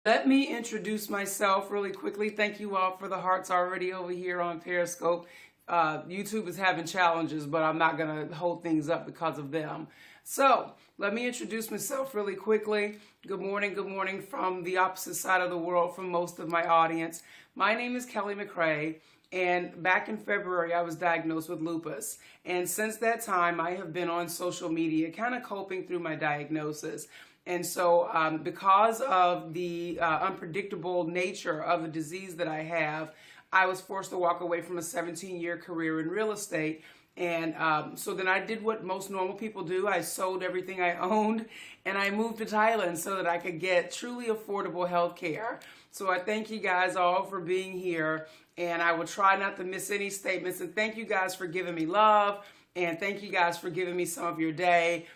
Let me introduce myself really quickly. Thank you all for the hearts already over here on Periscope. YouTube is having challenges, but I'm not going to hold things up because of them. So, let me introduce myself really quickly. Good morning from the opposite side of the world from most of my audience. My name is Kelly McCrae, and back in February, I was diagnosed with lupus. And since that time, I have been on social media, kind of coping through my diagnosis. And so because of the unpredictable nature of the disease that I have, I was forced to walk away from a 17-year career in real estate. And so then I did what most normal people do. I sold everything I owned and I moved to Thailand so that I could get truly affordable health care. So I thank you guys all for being here, and I will try not to miss any statements. And thank you guys for giving me love, and thank you guys for giving me some of your day.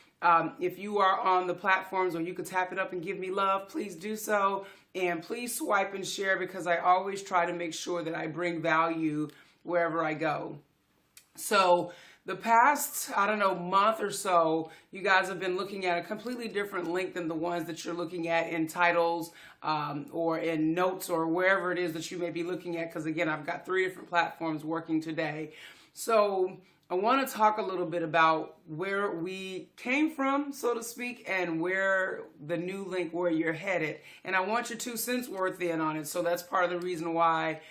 If you are on the platforms where you could tap it up and give me love, please do so. And please swipe and share, because I always try to make sure that I bring value wherever I go. So the past, month or so, you guys have been looking at a completely different link than the ones that you're looking at in titles or in notes or wherever it is that you may be looking at. Because again, I've got 3 different platforms working today. So I want to talk a little bit about where we came from, so to speak, and where the new link, where you're headed. And I want your 2 cents worth in on it. So that's part of the reason why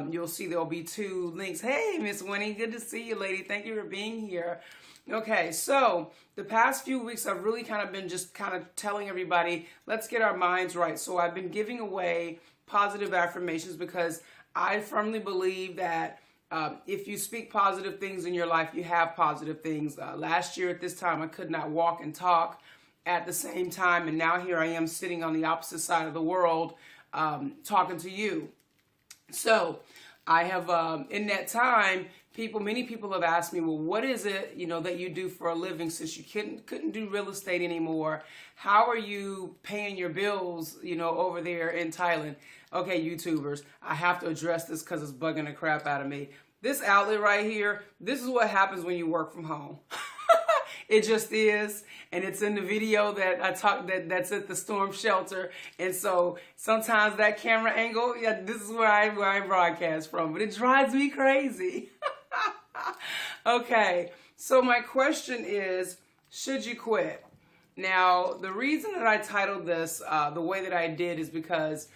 you'll see there'll be 2 links. Hey, Miss Winnie, good to see you, lady. Thank you for being here. Okay, so the past few weeks I've really been telling everybody, let's get our minds right. So I've been giving away positive affirmations because I firmly believe that if you speak positive things in your life, you have positive things. Last year at this time, I could not walk and talk at the same time. And now here I am sitting on the opposite side of the world talking to you. So I have, in that time, many people have asked me, well, what is it, that you do for a living since you couldn't do real estate anymore? How are you paying your bills, over there in Thailand? Okay, YouTubers, I have to address this because it's bugging the crap out of me. This outlet right here, this is what happens when you work from home. It just is, and it's in the video that I talked that's at the storm shelter. And so sometimes that camera angle, this is where I broadcast from, but it drives me crazy. Okay, so my question is, should you quit? Now, the reason that I titled this the way that I did is because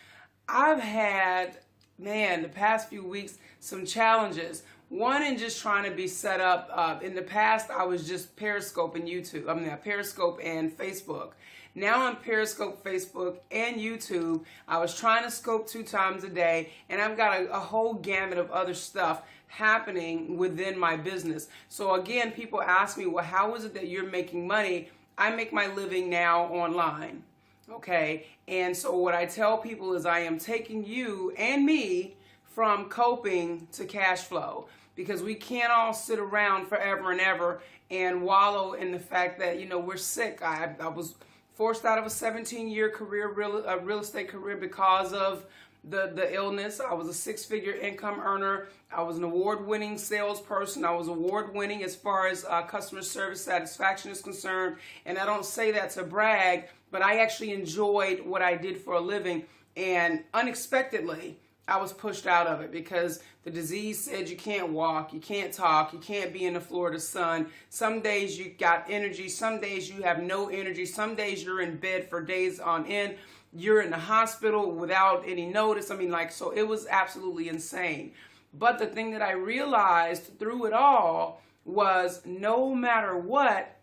I've had, the past few weeks, some challenges. One, in just trying to be set up. In the past, I was just Periscope and YouTube. Periscope and Facebook. Now I'm Periscope, Facebook, and YouTube. I was trying to scope 2 times a day, and I've got a whole gamut of other stuff happening within my business. So again, people ask me, well, how is it that you're making money? I make my living now online. Okay, and so what I tell people is I am taking you and me from coping to cash flow, because we can't all sit around forever and ever and wallow in the fact that, we're sick. I was forced out of a 17-year career, real estate career, because of the illness. I was a 6-figure income earner. I was an award-winning salesperson. I was award-winning as far as customer service satisfaction is concerned. And I don't say that to brag, but I actually enjoyed what I did for a living. And unexpectedly, I was pushed out of it because the disease said you can't walk, you can't talk, you can't be in the Florida sun. Some days you got energy, some days you have no energy, some days you're in bed for days on end. You're in the hospital without any notice. So it was absolutely insane. But the thing that I realized through it all was no matter what,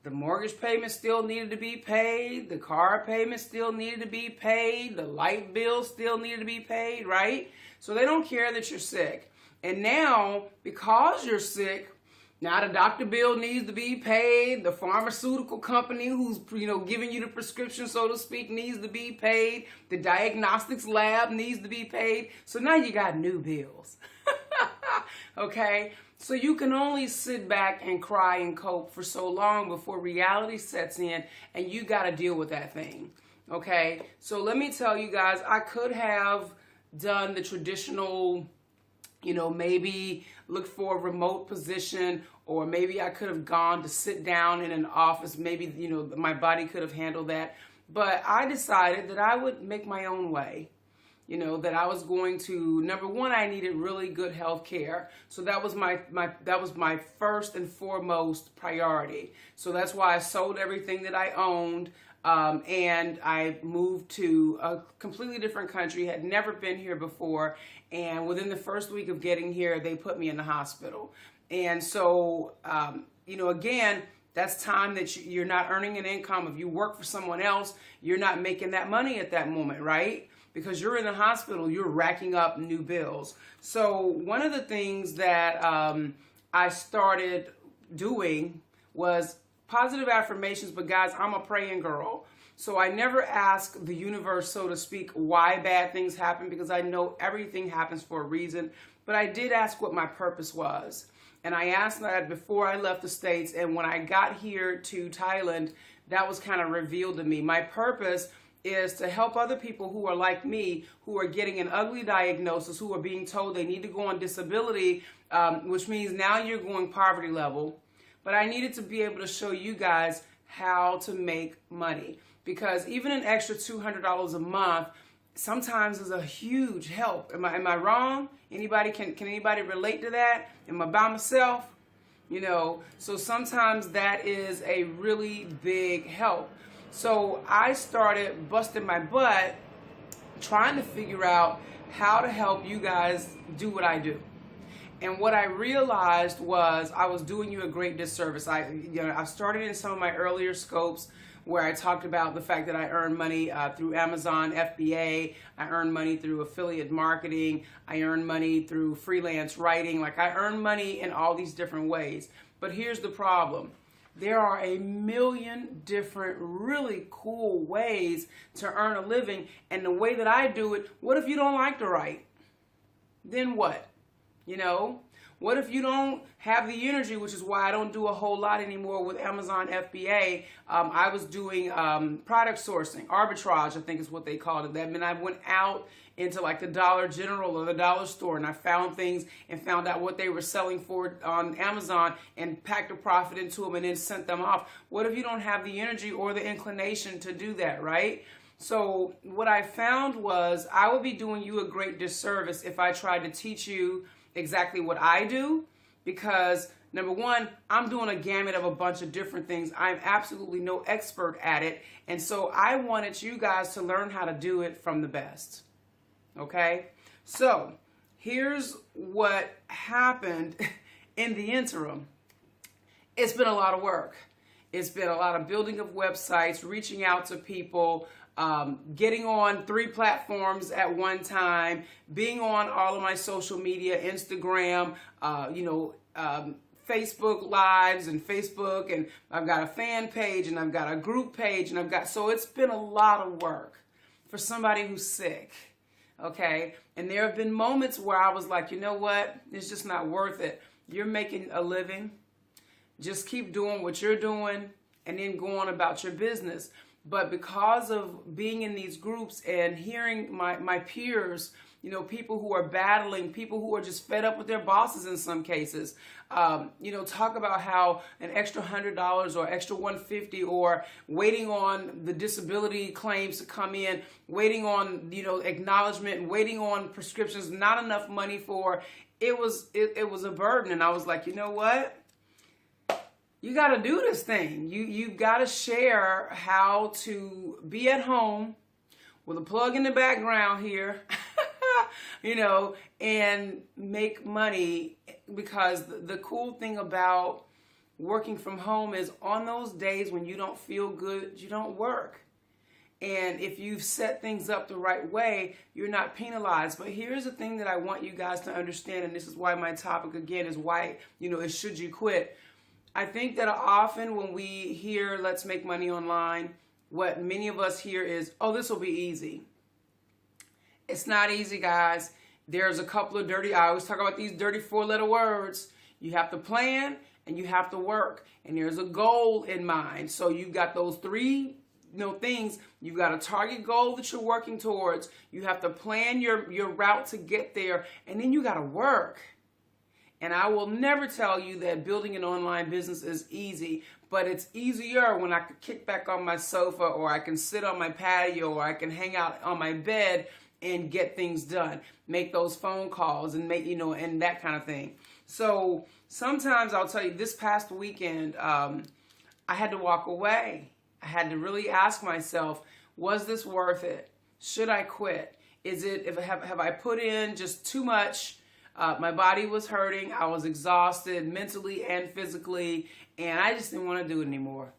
the mortgage payment still needed to be paid. The car payment still needed to be paid. The light bill still needed to be paid, right? So they don't care that you're sick. And now, because you're sick, now the doctor bill needs to be paid. The pharmaceutical company who's, giving you the prescription, so to speak, needs to be paid. The diagnostics lab needs to be paid. So now you got new bills. Okay? So you can only sit back and cry and cope for so long before reality sets in and you got to deal with that thing. Okay? So let me tell you guys, I could have done the traditional, maybe look for a remote position, or maybe I could have gone to sit down in an office. Maybe, my body could have handled that. But I decided that I would make my own way. That I was going to, number one, I needed really good health care. So that was my first and foremost priority. So that's why I sold everything that I owned. And I moved to a completely different country, had never been here before. And within the first week of getting here, they put me in the hospital. And so, again, that's time that you're not earning an income. If you work for someone else, you're not making that money at that moment, right? Because you're in the hospital, you're racking up new bills. So one of the things that I started doing was positive affirmations. But guys, I'm a praying girl. So I never ask the universe, so to speak, why bad things happen, because I know everything happens for a reason. But I did ask what my purpose was. And I asked that before I left the States. And when I got here to Thailand, that was kind of revealed to me. My purpose is to help other people who are like me, who are getting an ugly diagnosis, who are being told they need to go on disability, which means now you're going poverty level. But I needed to be able to show you guys how to make money, because even an extra $200 a month sometimes is a huge help. Am I wrong? Anybody can anybody relate to that? Am I by myself? So sometimes that is a really big help. So I started busting my butt trying to figure out how to help you guys do what I do. And what I realized was I was doing you a great disservice. I started in some of my earlier scopes where I talked about the fact that I earn money through Amazon FBA. I earn money through affiliate marketing. I earn money through freelance writing. Like, I earn money in all these different ways. But here's the problem. There are a million different really cool ways to earn a living. And the way that I do it, what if you don't like to write? Then what? What if you don't have the energy, which is why I don't do a whole lot anymore with Amazon FBA. I was doing product sourcing, arbitrage, I think is what they called it. That meant I went out into like the Dollar General or the dollar store, and I found things and found out what they were selling for on Amazon and packed a profit into them and then sent them off. What if you don't have the energy or the inclination to do that, right? So what I found was I would be doing you a great disservice if I tried to teach you exactly what I do, because number one, I'm doing a gamut of a bunch of different things. I'm absolutely no expert at it. And so I wanted you guys to learn how to do it from the best. Okay? So here's what happened in the interim. It's been a lot of work. It's been a lot of building of websites, reaching out to people, getting on 3 platforms at one time, being on all of my social media, Instagram, Facebook Lives and Facebook, and I've got a fan page and I've got a group page, and so it's been a lot of work for somebody who's sick, okay? And there have been moments where I was like, you know what? It's just not worth it. You're making a living. Just keep doing what you're doing and then go on about your business. But because of being in these groups and hearing my peers, people who are battling, people who are just fed up with their bosses in some cases, talk about how an extra $100 or extra $150 or waiting on the disability claims to come in, waiting on, acknowledgement, waiting on prescriptions, not enough money for, it was a burden. And I was like, you know what? You got to do this thing. You've got to share how to be at home with a plug in the background here, and make money, because the cool thing about working from home is on those days when you don't feel good, you don't work. And if you've set things up the right way, you're not penalized. But here's the thing that I want you guys to understand, and this is why my topic again is why, is should you quit? I think that often when we hear let's make money online, what many of us hear is, oh, this will be easy. It's not easy, guys. There's a couple of I always talk about these dirty 4-letter words. You have to plan and you have to work. And there's a goal in mind. So you've got those 3 things. You've got a target goal that you're working towards. You have to plan your route to get there. And then you got to work. And I will never tell you that building an online business is easy, but it's easier when I can kick back on my sofa, or I can sit on my patio, or I can hang out on my bed and get things done, make those phone calls and and that kind of thing. So sometimes I'll tell you, this past weekend, I had to walk away. I had to really ask myself, was this worth it? Should I quit? Have I put in just too much? My body was hurting. I was exhausted mentally and physically, and I just didn't want to do it anymore.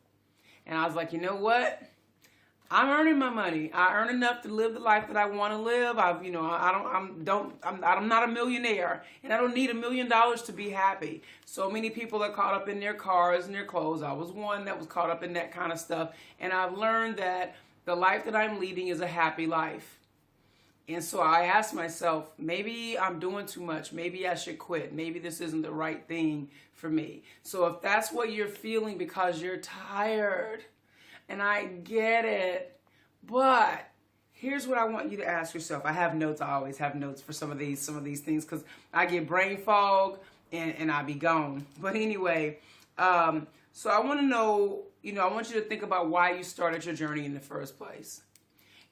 And I was like, you know what? I'm earning my money. I earn enough to live the life that I want to live. I'm not a millionaire, and I don't need $1 million to be happy. So many people are caught up in their cars and their clothes. I was one that was caught up in that kind of stuff, and I've learned that the life that I'm leading is a happy life. And so I asked myself, maybe I'm doing too much. Maybe I should quit. Maybe this isn't the right thing for me. So if that's what you're feeling because you're tired, and I get it, but here's what I want you to ask yourself. I have notes. I always have notes for some of these things, because I get brain fog and I be gone. But anyway, so I want to know, I want you to think about why you started your journey in the first place.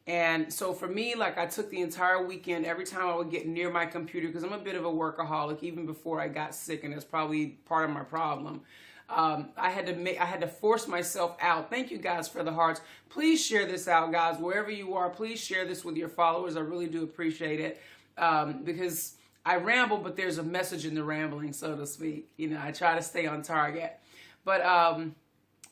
And so for me, like, I took the entire weekend, every time I would get near my computer, because I'm a bit of a workaholic, even before I got sick, and that's probably part of my problem. I had to force myself out. Thank you guys for the hearts. Please share this out, guys, wherever you are. Please share this with your followers. I really do appreciate it, because I ramble, but there's a message in the rambling, so to speak. I try to stay on target. But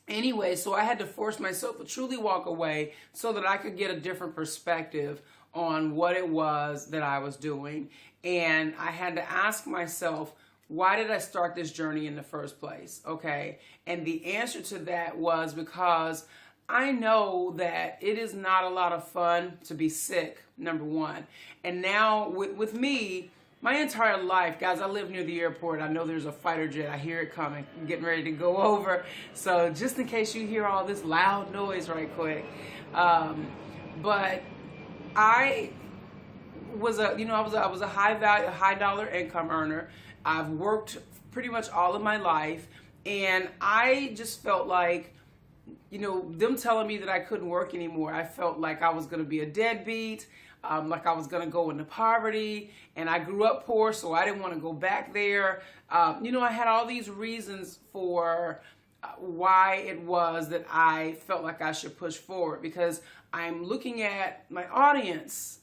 anyway, so I had to force myself to truly walk away so that I could get a different perspective on what it was that I was doing. And I had to ask myself, why did I start this journey in the first place? Okay. And the answer to that was because I know that it is not a lot of fun to be sick, number one. And now with me, my entire life, guys, I live near the airport. I know there's a fighter jet. I hear it coming. I'm getting ready to go over. So just in case you hear all this loud noise right quick. But I was a high dollar income earner. I've worked pretty much all of my life, and I just felt like, them telling me that I couldn't work anymore, I felt like I was going to be a deadbeat, like I was going to go into poverty, and I grew up poor, so I didn't want to go back there. I had all these reasons for why it was that I felt like I should push forward, because I'm looking at my audience.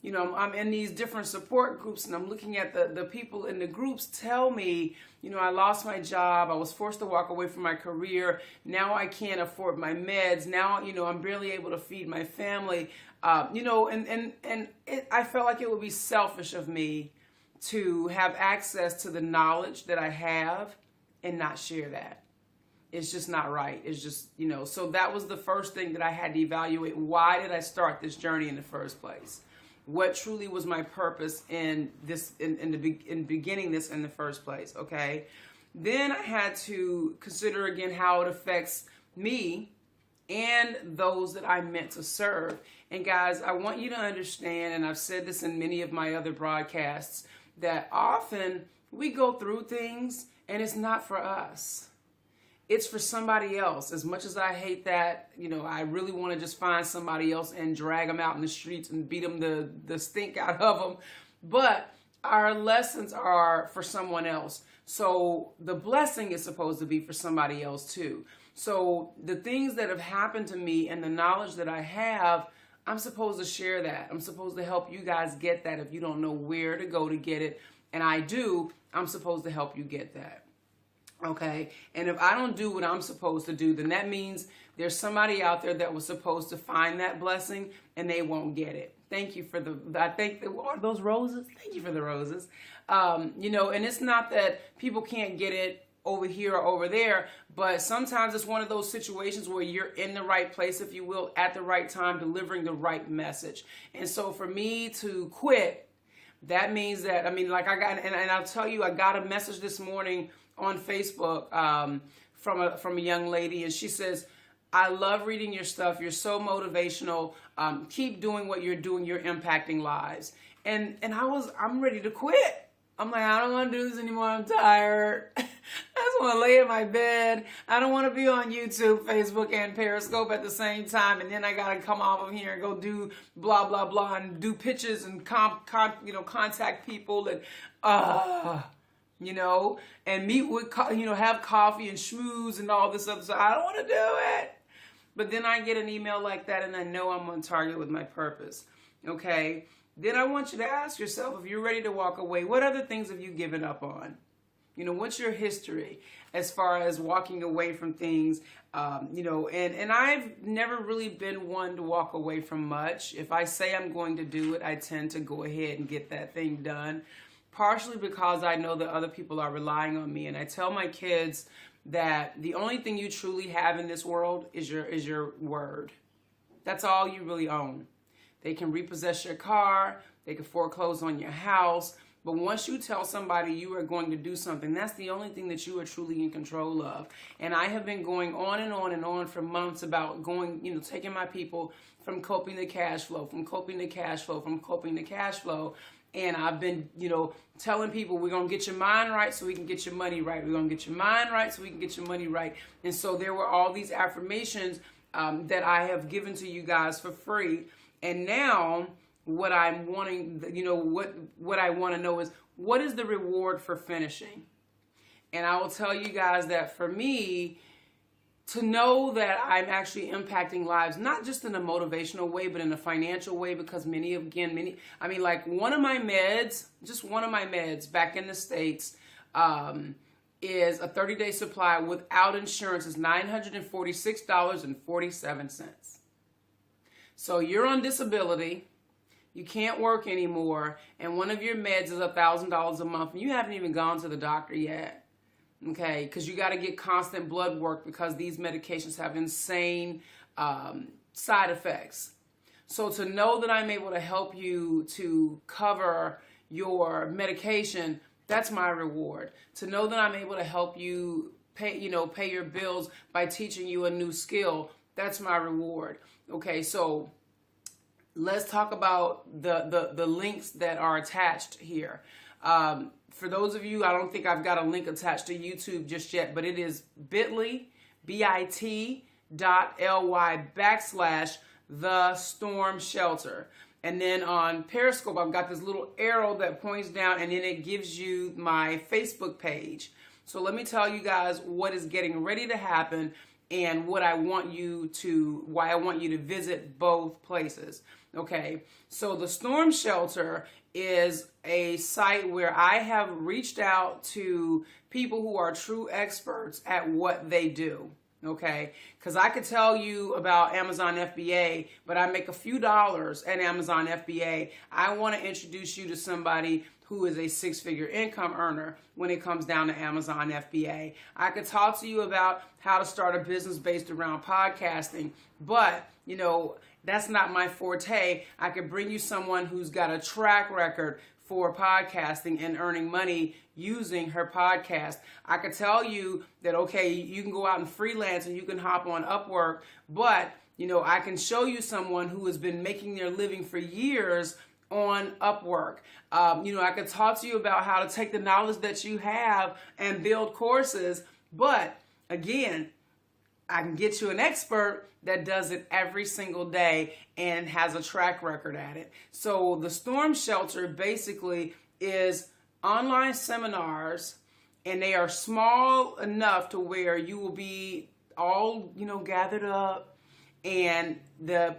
I'm in these different support groups, and I'm looking at the people in the groups tell me, I lost my job. I was forced to walk away from my career. Now I can't afford my meds. Now, I'm barely able to feed my family. I felt like it would be selfish of me to have access to the knowledge that I have and not share that. It's just not right. It's just, so that was the first thing that I had to evaluate. Why did I start this journey in the first place? What truly was my purpose in beginning this in the first place, okay? Then I had to consider again how it affects me and those that I'm meant to serve. And guys, I want you to understand, and I've said this in many of my other broadcasts, that often we go through things and it's not for us. It's for somebody else. As much as I hate that, I really want to just find somebody else and drag them out in the streets and beat them the stink out of them. But our lessons are for someone else. So the blessing is supposed to be for somebody else too. So the things that have happened to me and the knowledge that I have, I'm supposed to share that. I'm supposed to help you guys get that if you don't know where to go to get it. And I do, I'm supposed to help you get that. Okay, and if I don't do what I'm supposed to do, then that means there's somebody out there that was supposed to find that blessing and they won't get it. Thank you for are those roses? Thank you for the roses. And it's not that people can't get it over here or over there, but sometimes it's one of those situations where you're in the right place, if you will, at the right time, delivering the right message. And so for me to quit, that means that, and I'll tell you, I got a message this morning on Facebook from a young lady, and she says, I love reading your stuff. You're so motivational. Keep doing what you're doing. You're impacting lives. And I'm ready to quit. I'm like, I don't want to do this anymore. I'm tired. I just want to lay in my bed. I don't want to be on YouTube, Facebook, and Periscope at the same time. And then I got to come off of here and go do blah, blah, blah, and do pitches and contact people and, and meet with, have coffee and schmooze and all this other stuff. I don't want to do it. But then I get an email like that and I know I'm on target with my purpose. Okay? Then I want you to ask yourself, if you're ready to walk away, what other things have you given up on? What's your history as far as walking away from things? And I've never really been one to walk away from much. If I say I'm going to do it, I tend to go ahead and get that thing done. Partially because I know that other people are relying on me. And I tell my kids that the only thing you truly have in this world is your word. That's all you really own. They can repossess your car, they can foreclose on your house, but once you tell somebody you are going to do something, that's the only thing that you are truly in control of. And I have been going on and on and on for months about taking my people from coping to cash flow, from coping to cash flow, from coping to cash flow. And I've been, telling people we're going to get your mind right so we can get your money right. We're going to get your mind right so we can get your money right. And so there were all these affirmations that I have given to you guys for free. And now what I'm wanting, what I want to know is, what is the reward for finishing? And I will tell you guys that for me, to know that I'm actually impacting lives, not just in a motivational way, but in a financial way, because one of my meds back in the States is a 30-day supply without insurance is $946.47. So you're on disability, you can't work anymore, and one of your meds is $1,000 a month, and you haven't even gone to the doctor yet, okay? Because you got to get constant blood work because these medications have insane side effects. So to know that I'm able to help you to cover your medication, that's my reward. To know that I'm able to help you pay your bills by teaching you a new skill, that's my reward. Okay, so let's talk about the links that are attached here. For those of you, I don't think I've got a link attached to YouTube just yet, but it is bit.ly/The Storm Shelter. And then on Periscope, I've got this little arrow that points down, and then it gives you my Facebook page. So let me tell you guys what is getting ready to happen and why I want you to visit both places. Okay, so the Storm Shelter is a site where I have reached out to people who are true experts at what they do. Okay, because I could tell you about Amazon FBA, but I make a few dollars at Amazon FBA. I want to introduce you to somebody who is a six-figure income earner when it comes down to Amazon FBA. I could talk to you about how to start a business based around podcasting, but that's not my forte. I could bring you someone who's got a track record for podcasting and earning money using her podcast. I could tell you that, okay, you can go out and freelance and you can hop on Upwork, but, I can show you someone who has been making their living for years on Upwork. I could talk to you about how to take the knowledge that you have and build courses, but again, I can get you an expert that does it every single day and has a track record at it. So the Storm Shelter basically is online seminars, and they are small enough to where you will be all, gathered up, and the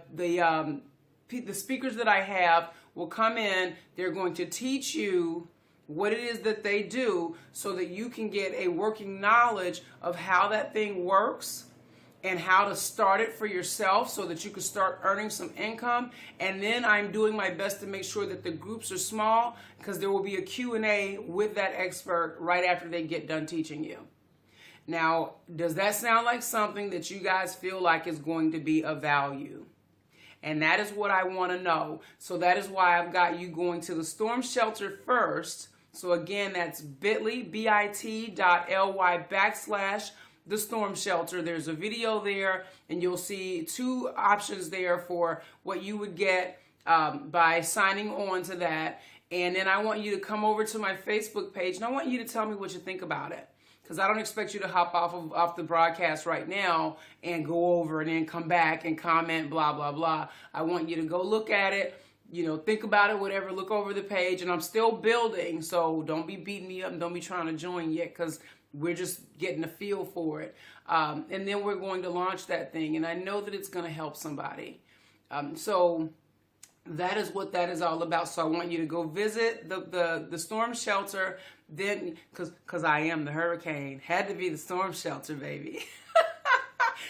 speakers that I have will come in. They're going to teach you what it is that they do so that you can get a working knowledge of how that thing works and how to start it for yourself so that you can start earning some income. And then I'm doing my best to make sure that the groups are small, because there will be a Q&A with that expert right after they get done teaching you. Now, does that sound like something that you guys feel like is going to be of value? And that is what I want to know. So that is why I've got you going to the Storm Shelter first. So again, that's bit.ly/The Storm Shelter. There's a video there, and you'll see two options there for what you would get by signing on to that. And then I want you to come over to my Facebook page, and I want you to tell me what you think about it. Because I don't expect you to hop off the broadcast right now and go over and then come back and comment, blah, blah, blah. I want you to go look at it, think about it, whatever, look over the page. And I'm still building, so don't be beating me up and don't be trying to join yet, because we're just getting a feel for it. And then we're going to launch that thing, and I know that it's going to help somebody. So that is what that is all about. So I want you to go visit the storm shelter. Then, because I am the hurricane, had to be the storm shelter, baby.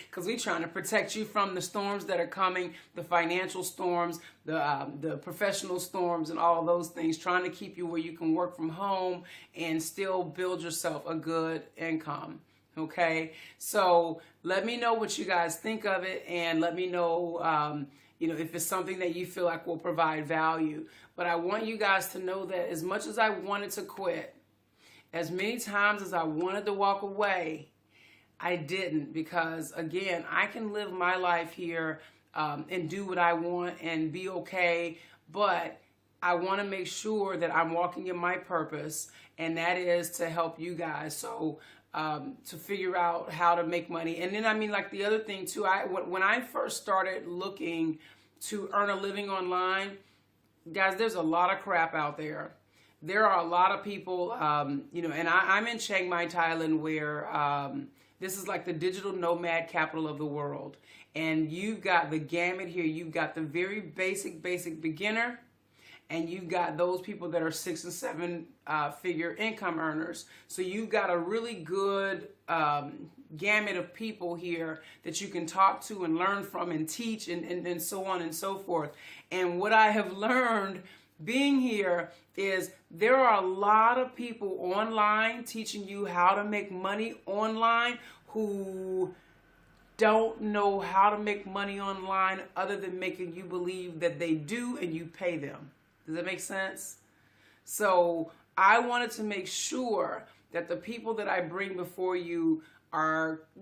Because we're trying to protect you from the storms that are coming, the financial storms, the professional storms, and all those things, trying to keep you where you can work from home and still build yourself a good income. Okay, so let me know what you guys think of it, and let me know if it's something that you feel like will provide value. But I want you guys to know that as much as I wanted to quit, as many times as I wanted to walk away, I didn't, because again, I can live my life here and do what I want and be okay, but I want to make sure that I'm walking in my purpose, and that is to help you guys. So to figure out how to make money. And then, like the other thing too, when I first started looking to earn a living online, guys, there's a lot of crap out there. There are a lot of people, and I'm in Chiang Mai, Thailand, where this is like the digital nomad capital of the world. And you've got the gamut here. You've got the very basic beginner, and you've got those people that are 6 and 7 figure income earners. So you've got a really good gamut of people here that you can talk to and learn from and teach and so on and so forth. And what I have learned being here is there are a lot of people online teaching you how to make money online who don't know how to make money online other than making you believe that they do and you pay them. Does that make sense? So I wanted to make sure that the people that I bring before you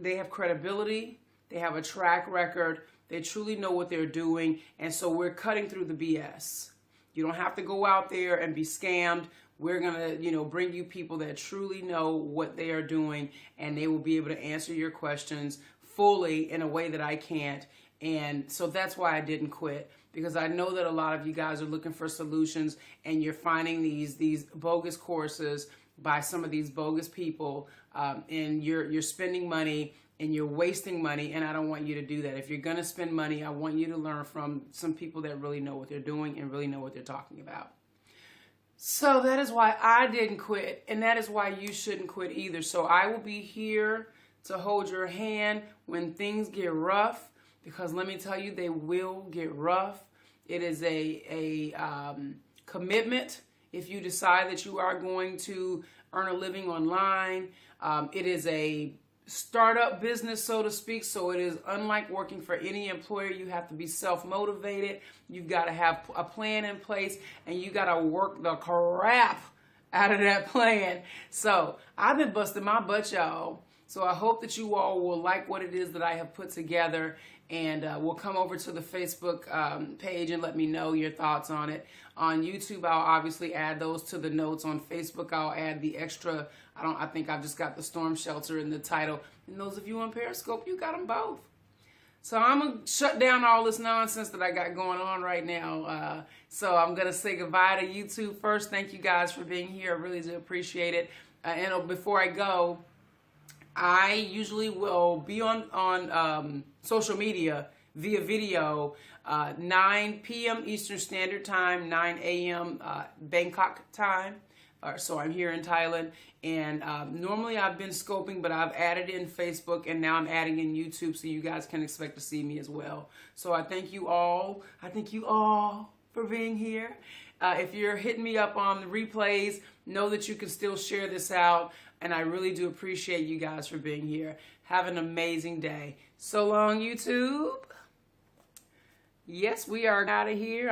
they have credibility, they have a track record, they truly know what they're doing, and so we're cutting through the BS. You don't have to go out there and be scammed. We're going to, bring you people that truly know what they are doing, and they will be able to answer your questions fully in a way that I can't. And so that's why I didn't quit, because I know that a lot of you guys are looking for solutions, and you're finding these bogus courses by some of these bogus people, and you're spending money and you're wasting money, and I don't want you to do that. If you're going to spend money, I want you to learn from some people that really know what they're doing and really know what they're talking about. So that is why I didn't quit, and that is why you shouldn't quit either. So I will be here to hold your hand when things get rough, because let me tell you, they will get rough. It is a commitment if you decide that you are going to earn a living online. It is a startup business, so to speak, so it is unlike working for any employer. You have to be self-motivated. You've got to have a plan in place, and you got to work the crap out of that plan. So I've been busting my butt, y'all. So I hope that you all will like what it is that I have put together, and will come over to the Facebook page and let me know your thoughts on it. On YouTube, I'll obviously add those to the notes. On Facebook, I'll add the extra. I think I've just got the storm shelter in the title. And those of you on Periscope, you got them both. So I'm going to shut down all this nonsense that I got going on right now. So I'm going to say goodbye to YouTube first. Thank you guys for being here. I really do appreciate it. And before I go, I usually will be on social media via video, 9 p.m. Eastern Standard Time, 9 a.m. Bangkok time. So I'm here in Thailand, and normally I've been scoping, but I've added in Facebook, and now I'm adding in YouTube, so you guys can expect to see me as well. So I thank you all. I thank you all for being here. If you're hitting me up on the replays, know that you can still share this out, and I really do appreciate you guys for being here. Have an amazing day. So long, YouTube. Yes, we are out of here.